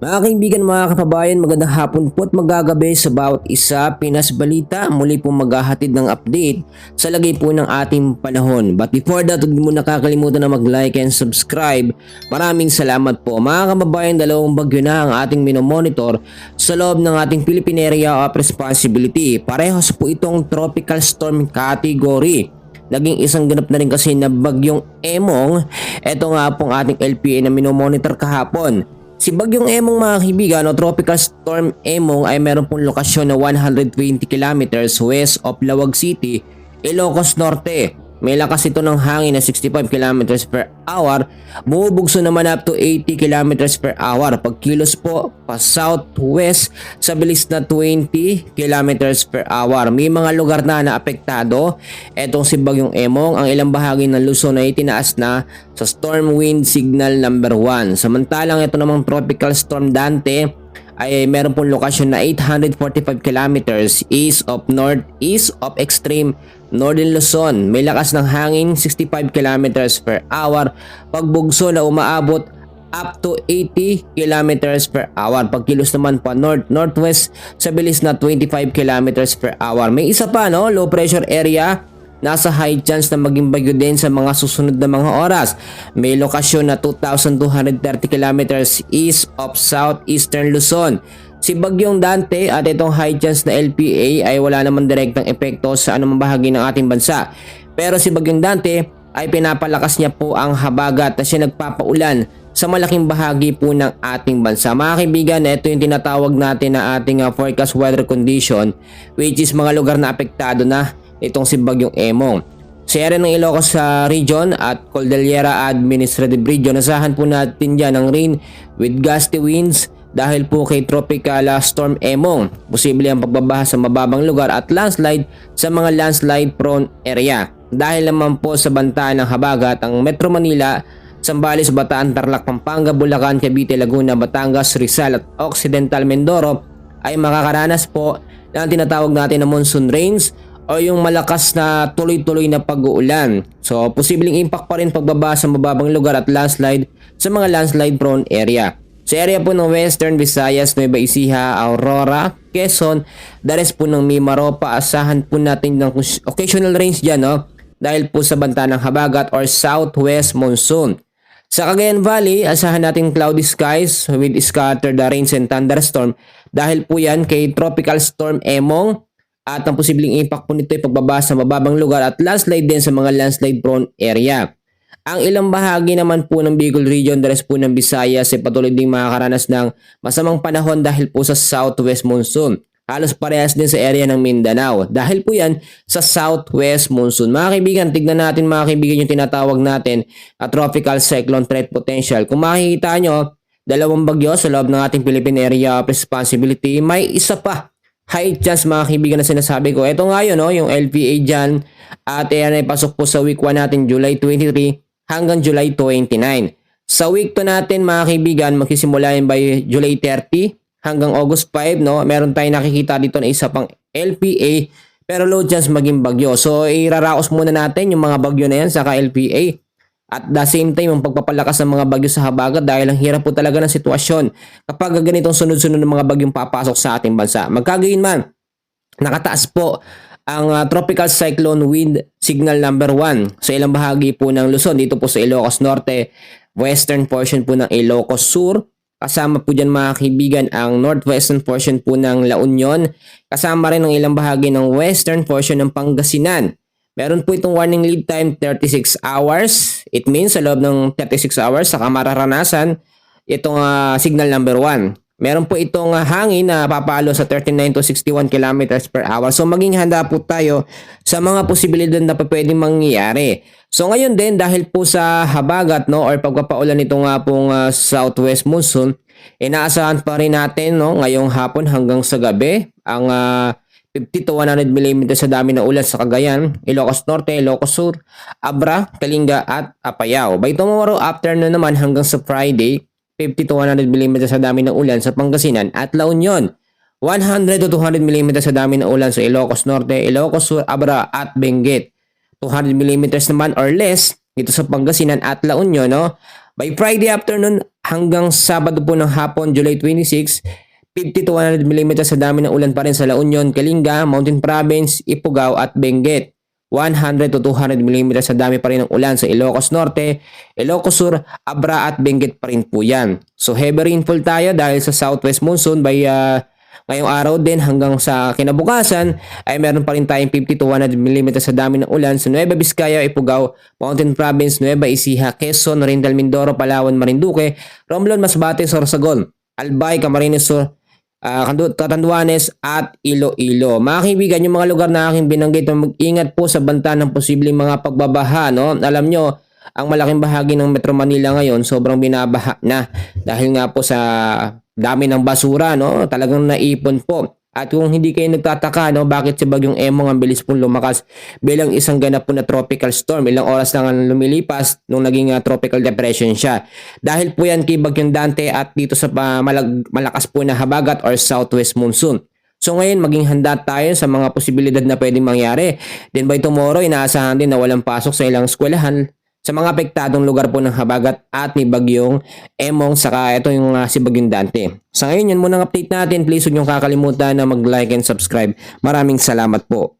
Mga kaibigan, mga kapabayan, magandang hapon po at magagabi sa bawat isa. Pinas Balita, muli po maghahatid ng update sa lagay po ng ating panahon. But before that, huwag mo nakakalimutan na mag-like and subscribe. Maraming salamat po. Mga kababayan, dalawang bagyo na ang ating minomonitor sa loob ng ating Philippine Area of Responsibility. Parehas po itong tropical storm category. Naging isang ganap na rin kasi na bagyong Emong. Ito nga pong ating LPA na minomonitor kahapon. Si Bagyong Emong, mga kaibigan, o Tropical Storm Emong, ay meron pong lokasyon na 120 kilometers west of Lawag City, Ilocos Norte. May lakas ito ng hangin na 65 kilometers per hour, bumubugso naman up to 80 kilometers per hour. Pagkilos po pa southwest sa bilis na 20 kilometers per hour. May mga lugar na naapektado. Etong si Bagyong Emong, ang ilang bahagi ng Luzon ay itinaas na sa storm wind signal number 1. Samantalang ito namang Tropical Storm Dante ay meron pong lokasyon na 845 kilometers east of northeast of extreme northern Luzon. May lakas ng hangin 65 kilometers per hour. Pagbugso na umaabot up to 80 kilometers per hour. Pagkilos naman pa north-northwest sa bilis na 25 kilometers per hour. May isa pa, no, low pressure area. Nasa high chance na maging bagyo din sa mga susunod na mga oras. May lokasyon na 2,230 kilometers east of southeastern Luzon. Si Bagyong Dante at itong high chance na LPA ay wala namang direktang epekto sa anumang bahagi ng ating bansa. Pero si Bagyong Dante ay pinapalakas niya po ang habagat na siya nagpapaulan sa malaking bahagi po ng ating bansa. Mga kaibigan, ito yung tinatawag natin na ating forecast weather condition, which is mga lugar na apektado na itong si Bagyong Emong. Sa area ng Ilocos region at Cordillera Administrative Region, nasahan po natin dyan ng rain with gusty winds dahil po kay Tropical Storm Emong. Posible ang pagbabaha sa mababang lugar at landslide sa mga landslide prone area. Dahil naman po sa banta ng habagat, ang Metro Manila, Zambales, Bataan, Tarlac, Pampanga, Bulacan, Cavite, Laguna, Batangas, Rizal at Occidental Mindoro ay makakaranas po ng tinatawag natin na monsoon rains o yung malakas na tuloy-tuloy na pag-uulan. So, posibleng impact pa rin pagbaba sa mababang lugar at landslide sa mga landslide prone area. Sa area po ng Western Visayas, Nueva Ecija, Aurora, Quezon, the rest po ng Mimaropa, asahan po natin ng occasional rains dyan, no? Dahil po sa banta ng habagat or southwest monsoon. Sa Cagayan Valley, asahan natin cloudy skies with scattered rains and thunderstorm dahil po yan kay Tropical Storm Emong. At ang posibleng impact po nito ay pagbaba sa mababang lugar at landslide din sa mga landslide prone area. Ang ilang bahagi naman po ng Bicol region, the rest po ng Visayas ay patuloy ding makakaranas ng masamang panahon dahil po sa southwest monsoon. Halos parehas din sa area ng Mindanao dahil po yan sa southwest monsoon. Mga kaibigan, tignan natin mga kaibigan yung tinatawag natin at tropical cyclone threat potential. Kung makikita nyo, dalawang bagyo sa loob ng ating Philippine Area of Responsibility, may isa pa high chance mga kaibigan na sinasabi ko. Ito nga yun, no, yung LPA dyan. At yan ay pasok po sa week 1 natin, July 23 hanggang July 29. Sa week 2 natin mga kaibigan, magsisimula yun by July 30 hanggang August 5. No? Meron tayong nakikita dito na isa pang LPA pero low chance maging bagyo. So iraraos muna natin yung mga bagyo na yan saka LPA. At the same time, ang pagpapalakas ng mga bagyo sa habagat dahil ang hirap po talaga ng sitwasyon kapag ganitong sunod-sunod ng mga bagyong papasok sa ating bansa. Magkagayon man, nakataas po ang Tropical Cyclone Wind Signal number 1 sa ilang bahagi po ng Luzon. Dito po sa Ilocos Norte, western portion po ng Ilocos Sur. Kasama po dyan mga kaibigan ang northwestern portion po ng La Union. Kasama rin ang ilang bahagi ng western portion ng Pangasinan. Meron po itong warning lead time 36 hours. It means sa loob ng 36 hours saka mararanasan itong signal number 1. Meron po itong hangin na papalo sa 39 to 61 kilometers per hour. So maging handa po tayo sa mga posibilidad na pwedeng mangyayari. So ngayon din dahil po sa habagat, no, or pagpapaulan nitong pong southwest monsoon, inaasahan pa rin natin, no, ngayong hapon hanggang sa gabi ang 50 to 100 mm sa dami ng ulan sa Cagayan, Ilocos Norte, Ilocos Sur, Abra, Kalinga at Apayao. By tomorrow afternoon naman hanggang sa Friday, 50 to 100 mm sa dami ng ulan sa Pangasinan at La Union. 100 to 200 mm sa dami ng ulan sa Ilocos Norte, Ilocos Sur, Abra at Benguet. 200 mm naman or less dito sa Pangasinan at La Union, no? By Friday afternoon hanggang Sabado po ng hapon, July 26, 50 to 100 mm sa dami ng ulan pa rin sa La Union, Kalinga, Mountain Province, Ifugao at Benguet. 100 to 200 mm sa dami pa rin ng ulan sa Ilocos Norte, Ilocos Sur, Abra at Benguet pa rin po yan. So heavy rainfall tayo dahil sa southwest monsoon by ngayong araw din hanggang sa kinabukasan ay meron pa rin tayong 50 to 100 mm sa dami ng ulan sa Nueva Vizcaya, Ifugao, Mountain Province, Nueva Ecija, Quezon, Oriental Mindoro, Palawan, Marinduque, Romblon, Masbate, Sorsogon, Albay, Camarines Sur, Catanduanes at Iloilo. Mga kaibigan, yung mga lugar na aking binanggit, mag-ingat po sa banta ng posibleng mga pagbabaha. No? Alam nyo, ang malaking bahagi ng Metro Manila ngayon sobrang binabaha na dahil nga po sa dami ng basura, no? Talagang naipon po. At kung hindi kayo nagtataka, no, bakit si Bagyong Emong ang bilis pong lumakas bilang isang ganap po na tropical storm, ilang oras lang ang lumilipas nung naging tropical depression siya. Dahil po yan kay Bagyong Dante at dito sa malakas po na habagat or southwest monsoon. So ngayon, maging handa tayo sa mga posibilidad na pwedeng mangyari. Then by tomorrow, inaasahan din na walang pasok sa ilang eskwelahan sa mga apektadong lugar po ng habagat at ni Bagyong Emong, saka ito yung si Bagyong Dante. Sa ngayon, yan muna ang update natin. Please huwag niyong kakalimutan na mag-like and subscribe. Maraming salamat po.